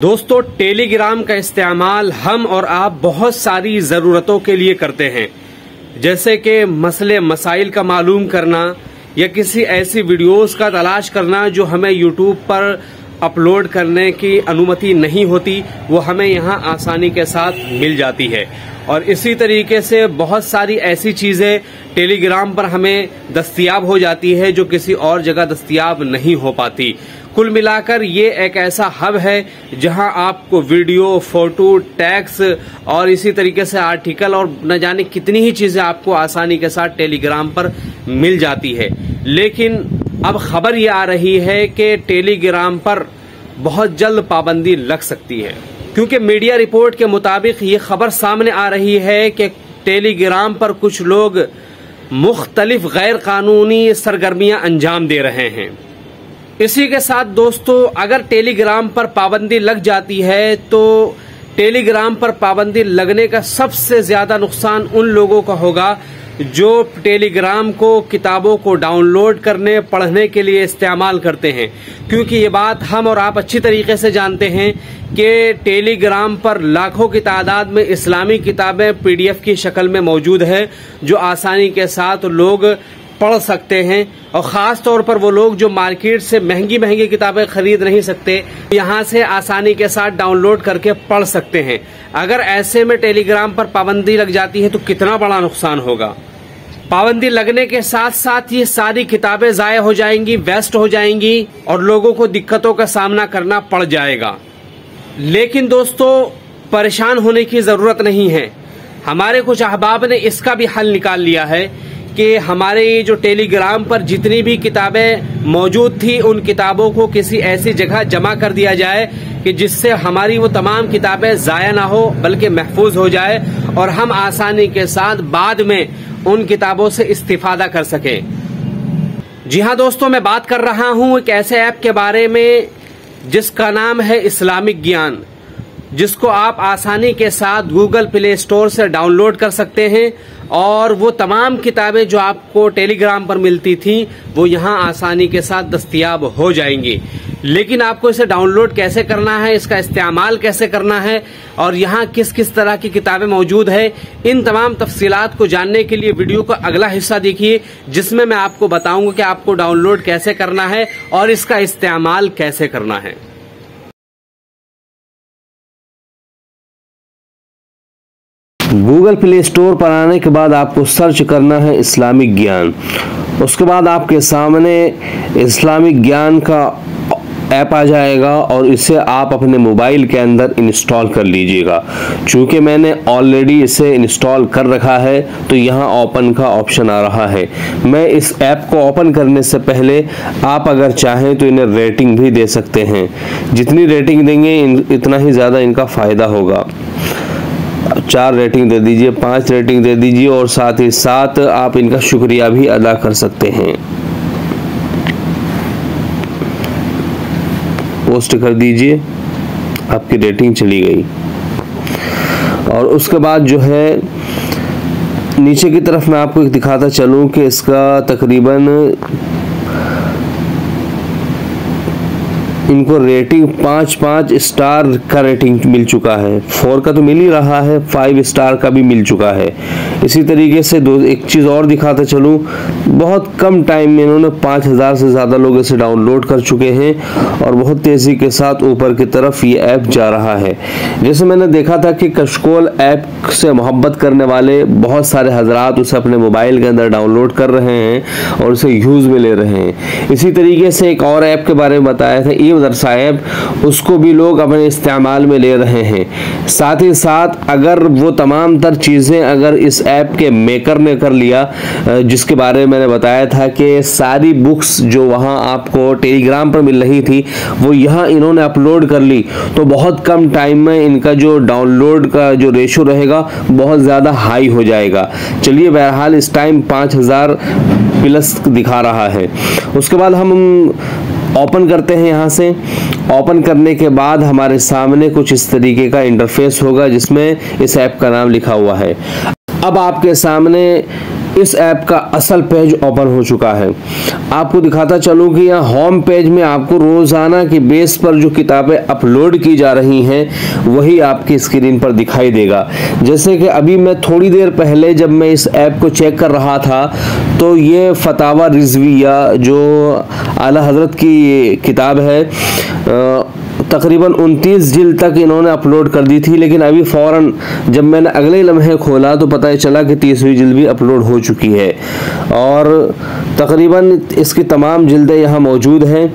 दोस्तों, टेलीग्राम का इस्तेमाल हम और आप बहुत सारी ज़रूरतों के लिए करते हैं, जैसे कि मसले मसाइल का मालूम करना या किसी ऐसी वीडियोस का तलाश करना जो हमें यूट्यूब पर अपलोड करने की अनुमति नहीं होती, वो हमें यहाँ आसानी के साथ मिल जाती है। और इसी तरीके से बहुत सारी ऐसी चीज़ें टेलीग्राम पर हमें दस्तयाब हो जाती है जो किसी और जगह दस्तयाब नहीं हो पाती। कुल मिलाकर ये एक ऐसा हब है जहां आपको वीडियो, फोटो, टेक्स्ट और इसी तरीके से आर्टिकल और न जाने कितनी ही चीजें आपको आसानी के साथ टेलीग्राम पर मिल जाती है। लेकिन अब खबर ये आ रही है कि टेलीग्राम पर बहुत जल्द पाबंदी लग सकती है, क्योंकि मीडिया रिपोर्ट के मुताबिक ये खबर सामने आ रही है कि टेलीग्राम पर कुछ लोग मुख्तलिफ गैर कानूनी सरगर्मियां अंजाम दे रहे हैं। इसी के साथ दोस्तों, अगर टेलीग्राम पर पाबंदी लग जाती है तो टेलीग्राम पर पाबंदी लगने का सबसे ज्यादा नुकसान उन लोगों का होगा जो टेलीग्राम को किताबों को डाउनलोड करने, पढ़ने के लिए इस्तेमाल करते हैं। क्योंकि ये बात हम और आप अच्छी तरीके से जानते हैं कि टेलीग्राम पर लाखों की तादाद में इस्लामी किताबें PDF की शक्ल में मौजूद है, जो आसानी के साथ लोग पढ़ सकते हैं। और खास तौर पर वो लोग जो मार्केट से महंगी महंगी किताबें खरीद नहीं सकते, यहाँ से आसानी के साथ डाउनलोड करके पढ़ सकते हैं। अगर ऐसे में टेलीग्राम पर पाबंदी लग जाती है तो कितना बड़ा नुकसान होगा। पाबंदी लगने के साथ साथ ये सारी किताबें जाया हो जाएंगी, वेस्ट हो जाएंगी और लोगों को दिक्कतों का सामना करना पड़ जाएगा। लेकिन दोस्तों, परेशान होने की जरूरत नहीं है। हमारे कुछ अहबाब ने इसका भी हल निकाल लिया है कि हमारे ये जो टेलीग्राम पर जितनी भी किताबें मौजूद थी, उन किताबों को किसी ऐसी जगह जमा कर दिया जाए कि जिससे हमारी वो तमाम किताबें जाया ना हो, बल्कि महफूज हो जाए और हम आसानी के साथ बाद में उन किताबों से इस्तिफादा कर सकें। जी हाँ दोस्तों, मैं बात कर रहा हूँ एक ऐसे ऐप के बारे में जिसका नाम है इस्लामिक ज्ञान, जिसको आप आसानी के साथ गूगल प्ले स्टोर से डाउनलोड कर सकते हैं और वो तमाम किताबें जो आपको टेलीग्राम पर मिलती थी वो यहाँ आसानी के साथ दस्तयाब हो जाएंगी। लेकिन आपको इसे डाउनलोड कैसे करना है, इसका इस्तेमाल कैसे करना है और यहाँ किस किस तरह की किताबें मौजूद है, इन तमाम तफसीलात को जानने के लिए वीडियो का अगला हिस्सा देखिए, जिसमें मैं आपको बताऊंगा कि आपको डाउनलोड कैसे करना है और इसका इस्तेमाल कैसे करना है। गूगल प्ले स्टोर पर आने के बाद आपको सर्च करना है इस्लामिक ज्ञान। उसके बाद आपके सामने इस्लामिक ज्ञान का ऐप आ जाएगा और इसे आप अपने मोबाइल के अंदर इंस्टॉल कर लीजिएगा। चूँकि मैंने ऑलरेडी इसे इंस्टॉल कर रखा है तो यहाँ ओपन का ऑप्शन आ रहा है। मैं इस ऐप को ओपन करने से पहले आप अगर चाहें तो इन्हें रेटिंग भी दे सकते हैं। जितनी रेटिंग देंगे इतना ही ज़्यादा इनका फ़ायदा होगा। 4 रेटिंग दे दीजिए, 5 रेटिंग दे दीजिए और साथ ही साथ आप इनका शुक्रिया भी अदा कर सकते हैं। पोस्ट कर दीजिए, आपकी रेटिंग चली गई। और उसके बाद जो है नीचे की तरफ मैं आपको दिखाता चलूं कि इसका तकरीबन इनको रेटिंग 5 स्टार का रेटिंग मिल चुका है। 4 का तो मिल ही रहा है, 5 स्टार का भी मिल चुका है। इसी तरीके से एक चीज़ और दिखाता चलूँ, बहुत कम टाइम में इन्होंने 5000 से ज़्यादा लोग इसे डाउनलोड कर चुके हैं और बहुत तेज़ी के साथ ऊपर की तरफ ये ऐप जा रहा है। जैसे मैंने देखा था कि कशकोल ऐप से मोहब्बत करने वाले बहुत सारे हजरात उसे अपने मोबाइल के अंदर डाउनलोड कर रहे हैं और उसे यूज़ में ले रहे हैं। इसी तरीके से एक और ऐप के बारे में बताया था मदरसा ऐप, उसको भी लोग अपने इस्तेमाल में ले रहे हैं। साथ ही साथ अगर वो तमाम तर चीज़ें अगर इस ऐप के मेकर ने कर लिया, जिसके बारे में मैंने बताया था कि सारी बुक्स जो वहाँ आपको टेलीग्राम पर मिल रही थी वो यहाँ इन्होंने अपलोड कर ली, तो बहुत कम टाइम में इनका जो डाउनलोड का जो रेशो रहेगा बहुत ज़्यादा हाई हो जाएगा। चलिए, बहरहाल इस टाइम 5000 प्लस दिखा रहा है। उसके बाद हम ओपन करते हैं। यहाँ से ओपन करने के बाद हमारे सामने कुछ इस तरीके का इंटरफेस होगा जिसमें इस ऐप का नाम लिखा हुआ है। अब आपके सामने इस ऐप का असल पेज ओपन हो चुका है। आपको दिखाता चलूं कि यहाँ होम पेज में आपको रोजाना के बेस पर जो किताबें अपलोड की जा रही हैं वही आपकी स्क्रीन पर दिखाई देगा। जैसे कि अभी मैं थोड़ी देर पहले जब मैं इस ऐप को चेक कर रहा था तो ये फतावा रिजविया जो आला हजरत की किताब है तकरीबन 29 जिल्द तक इन्होंने अपलोड कर दी थी, लेकिन अभी फ़ौरन जब मैंने अगले लम्हे खोला तो पता चला कि 30वीं जिल्द भी अपलोड हो चुकी है और तकरीबन इसकी तमाम जिल्दें यहाँ मौजूद हैं।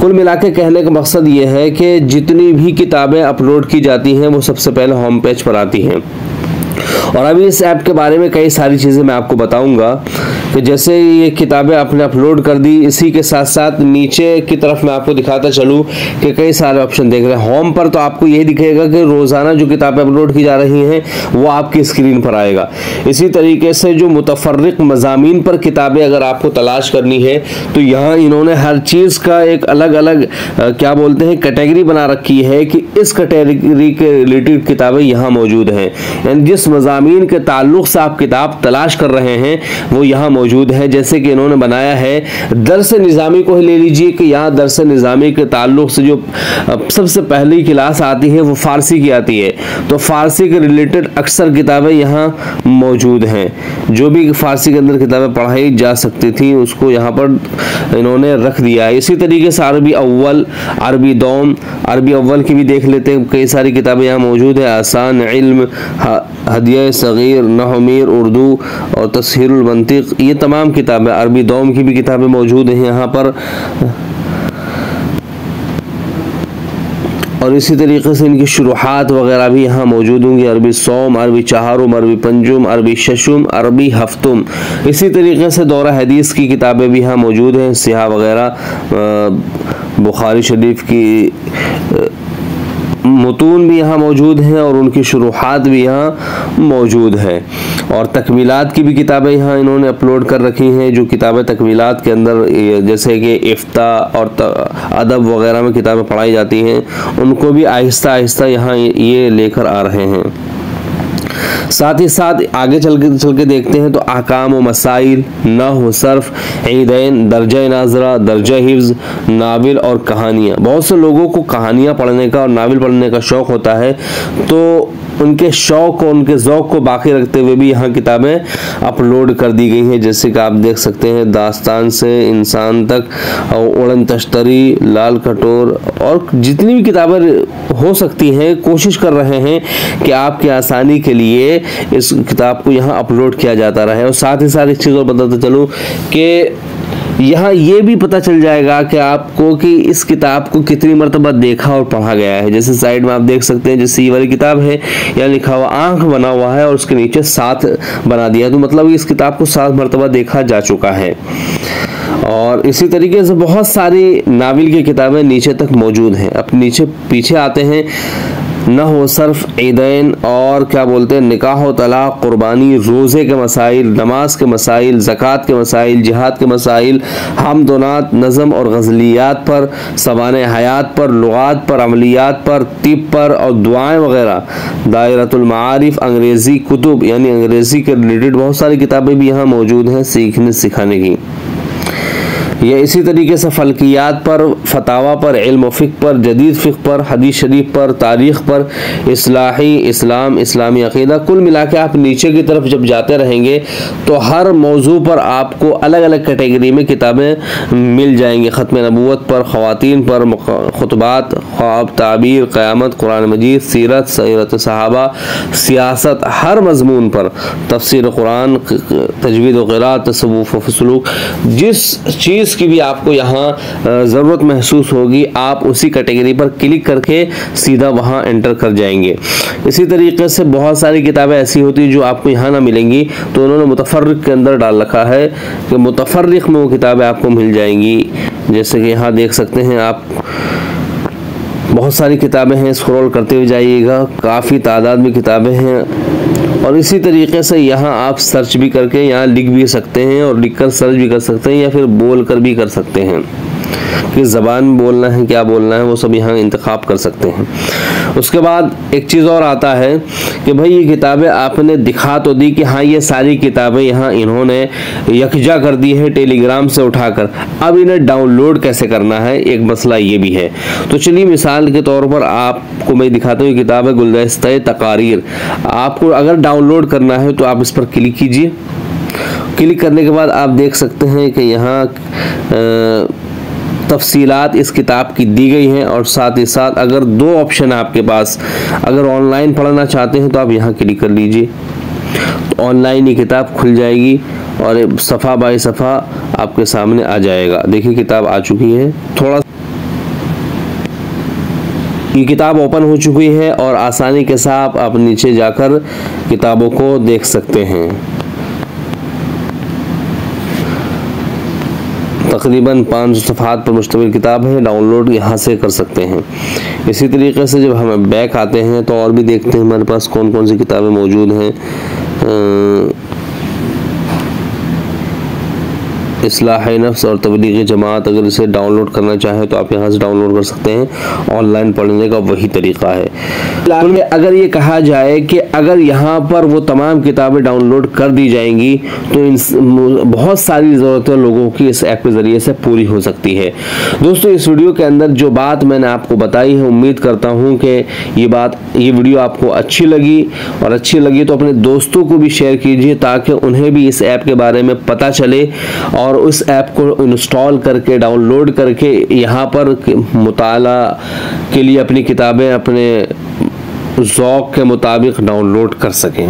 कुल मिला के कहने का मकसद ये है कि जितनी भी किताबें अपलोड की जाती हैं वो सबसे पहले होम पेज पर आती हैं। और अभी इस ऐप के बारे में कई सारी चीज़ें मैं आपको बताऊंगा कि जैसे ये किताबें आपने अपलोड कर दी, इसी के साथ साथ नीचे की तरफ मैं आपको दिखाता चलूँ कि कई सारे ऑप्शन देख रहे हैं। होम पर तो आपको यही दिखेगा कि रोज़ाना जो किताबें अपलोड की जा रही हैं वो आपकी स्क्रीन पर आएगा। इसी तरीके से जो मुतफर्रिक मज़ामीन पर किताबें अगर आपको तलाश करनी है तो यहाँ इन्होंने हर चीज़ का एक अलग अलग क्या बोलते हैं कैटेगरी बना रखी है कि इस कैटेगरी के रिलेटेड किताबें यहाँ मौजूद हैं। यानी जिस मज़ामीन के ताल्लुक़ से आप किताब तलाश कर रहे हैं वो यहाँ मौजूद है। जैसे कि इन्होंने बनाया है दरस निज़ामी को ही ले लीजिए कि यहाँ दरस निज़ामी के ताल्लुक़ से जो सबसे पहली क्लास आती है वो फ़ारसी की आती है, तो फ़ारसी के रिलेटेड अक्सर किताबें यहाँ मौजूद हैं। जो भी फ़ारसी के अंदर किताबें पढ़ाई जा सकती थी उसको यहाँ पर इन्होंने रख दिया है। इसी तरीके से अरबी अव्वल, अरबी दोम, अरबी अव्वल की भी देख लेते हैं, कई सारी किताबें यहाँ मौजूद है। आसान इल्म, हदिया सगीर, नहमीर उर्दू और तस्हीरुल मंतिक, ये तमाम किताबें, अरबी दोम की भी किताबें मौजूद हैं यहाँ पर। और इसी तरीके से इनकी शुरुआत वगैरह भी यहाँ मौजूद होंगी। अरबी सोम, अरबी चहारुम, अरबी पंजुम, अरबी शशुम, अरबी हफ्तुम। इसी तरीके से दौरा हदीस की किताबें भी यहाँ मौजूद हैं, सिहा वगैरह, बुखारी शरीफ की मुतून भी यहाँ मौजूद हैं और उनकी शुरुआत भी यहाँ मौजूद है। और तकमीलात की भी किताबें यहाँ इन्होंने अपलोड कर रखी हैं। जो किताबें तकमीलात के अंदर जैसे कि इफ्ता और अदब वगैरह में किताबें पढ़ाई जाती हैं उनको भी आहिस्ता आहिस्ता यहाँ ये लेकर आ रहे हैं। साथ ही साथ आगे चल के देखते हैं तो अहकाम व मसाइल, नहव, सर्फ, ईदैन, दर्जा नाजरा, दर्जा हिफ्ज़, नावल और कहानियाँ। बहुत से लोगों को कहानियाँ पढ़ने का और नावल पढ़ने का शौक़ होता है, तो उनके शौक़ को, उनके ज़ौक़ को बाकी रखते हुए भी यहाँ किताबें अपलोड कर दी गई हैं। जैसे कि आप देख सकते हैं दास्तान से इंसान तक, उड़न तश्तरी, लाल कटोर और जितनी भी किताबें हो सकती हैं कोशिश कर रहे हैं कि आपकी आसानी के लिए इस किताब को यहाँ अपलोड किया जाता रहे। और साथ ही साथ एक चीज़ और बताते चलूँ कि यहाँ ये भी पता चल जाएगा कि आपको कि इस किताब को कितनी मरतबा देखा और पढ़ा गया है। जैसे साइड में आप देख सकते हैं, जैसे ये वाली किताब है यहाँ लिखा हुआ आंख बना हुआ है और उसके नीचे 7 बना दिया है, तो मतलब इस किताब को 7 मरतबा देखा जा चुका है। और इसी तरीके से बहुत सारी नावल की किताबें नीचे तक मौजूद हैं। अब नीचे पीछे आते हैं, नहव, सर्फ, ईदैन और क्या बोलते हैं निकाह व तलाक, कुर्बानी, रोज़े के मसाइल, नमाज के मसाइल, ज़कात के मसाइल, जिहाद के मसाइल, हमदोनात, नज़म और गज़लियात पर, सवाने हयात पर, लुगात पर, अमलियात पर, तिब पर और दुआएं वगैरह, दायरतुल मारिफ, अंग्रेज़ी कुतुब यानी अंग्रेज़ी के रिलेटेड बहुत सारी किताबें भी यहाँ मौजूद हैं सीखने सिखाने की। या इसी तरीके से फ़ल्कियात पर, फतावा पर, इल्म फ़िक़्ह पर, जदीद फ़िक़्ह पर, हदीस शरीफ पर, तारीख़ पर, इस्लाही, इस्लाम, इस्लामी अक़ीदा। कुल मिला के आप नीचे की तरफ जब जाते रहेंगे तो हर मौजू पर आपको अलग अलग कैटेगरी में किताबें मिल जाएंगी। ख़त्म नबूवत पर, ख़वातीन पर, खुतबात, ख्वाब, ताबीर, क़यामत, कुरान मजीद, सीरत, सीरत सहाबा, सियासत, हर मज़मून पर, तफ़सीर कुरान, तजवीद व क़िराअत, तसव्वुफ़ व सलूक। जिस चीज़ की भी आपको यहाँ ज़रूरत महसूस होगी आप उसी कैटेगरी पर क्लिक करके सीधा वहाँ एंटर कर जाएंगे। इसी तरीके से बहुत सारी किताबें ऐसी होती हैं जो आपको यहाँ ना मिलेंगी, तो उन्होंने मुतफर्रिक के अंदर डाल रखा है कि मुतफर्रिक में वो किताबें आपको मिल जाएंगी। जैसे कि यहाँ देख सकते हैं आप, बहुत सारी किताबें हैं, स्क्रॉल करते हुए जाइएगा, काफ़ी तादाद में किताबें हैं। और इसी तरीके से यहाँ आप सर्च भी करके यहाँ लिख भी सकते हैं और लिखकर सर्च भी कर सकते हैं या फिर बोल कर भी कर सकते हैं। किस ज़बान में बोलना है, क्या बोलना है, वो सब यहाँ इंतखाब कर सकते हैं। उसके बाद एक चीज़ और आता है कि भाई ये किताबें आपने दिखा तो दी कि हाँ ये सारी किताबें यहाँ इन्होंने यकजा कर दी है टेलीग्राम से उठाकर, अब इन्हें डाउनलोड कैसे करना है, एक मसला ये भी है। तो चलिए मिसाल के तौर पर आपको मैं दिखाता हूँ, किताब है गुलदस्ता तकारीर। आपको अगर डाउनलोड करना है तो आप इस पर क्लिक कीजिए। क्लिक करने के बाद आप देख सकते हैं कि यहाँ तफसीलात इस किताब की दी गई हैं, और साथ ही साथ अगर दो ऑप्शन है आपके पास, अगर ऑनलाइन पढ़ना चाहते हैं तो आप यहाँ क्लिक कर लीजिए, तो ऑनलाइन ये किताब खुल जाएगी और सफ़ा बाय सफ़ा आपके सामने आ जाएगा। देखिए किताब आ चुकी है, थोड़ा ये किताब ओपन हो चुकी है और आसानी के साथ आप नीचे जाकर किताबों को देख सकते हैं। तकरीबन 500 सफ़हात पर मुश्तमिल किताब है, डाउनलोड यहाँ से कर सकते हैं। इसी तरीके से जब हम बैक आते हैं तो और भी देखते हैं हमारे पास कौन कौन सी किताबें मौजूद हैं। इस्लाह नफ्स और तबलीग जमात, अगर इसे डाउनलोड करना चाहें तो आप यहाँ से डाउनलोड कर सकते हैं। ऑनलाइन पढ़ने का वही तरीका है। अगर ये कहा जाए कि अगर यहाँ पर वो तमाम किताबें डाउनलोड कर दी जाएंगी तो बहुत सारी ज़रूरतें लोगों की इस ऐप के ज़रिए से पूरी हो सकती है। दोस्तों इस वीडियो के अंदर जो बात मैंने आपको बताई है, उम्मीद करता हूँ कि ये वीडियो आपको अच्छी लगी, और अच्छी लगी तो अपने दोस्तों को भी शेयर कीजिए ताकि उन्हें भी इस ऐप के बारे में पता चले और उस ऐप को इंस्टॉल करके डाउनलोड करके यहाँ पर मुताला के लिए अपनी किताबें अपने ज़ौक़ के मुताबिक डाउनलोड कर सकें।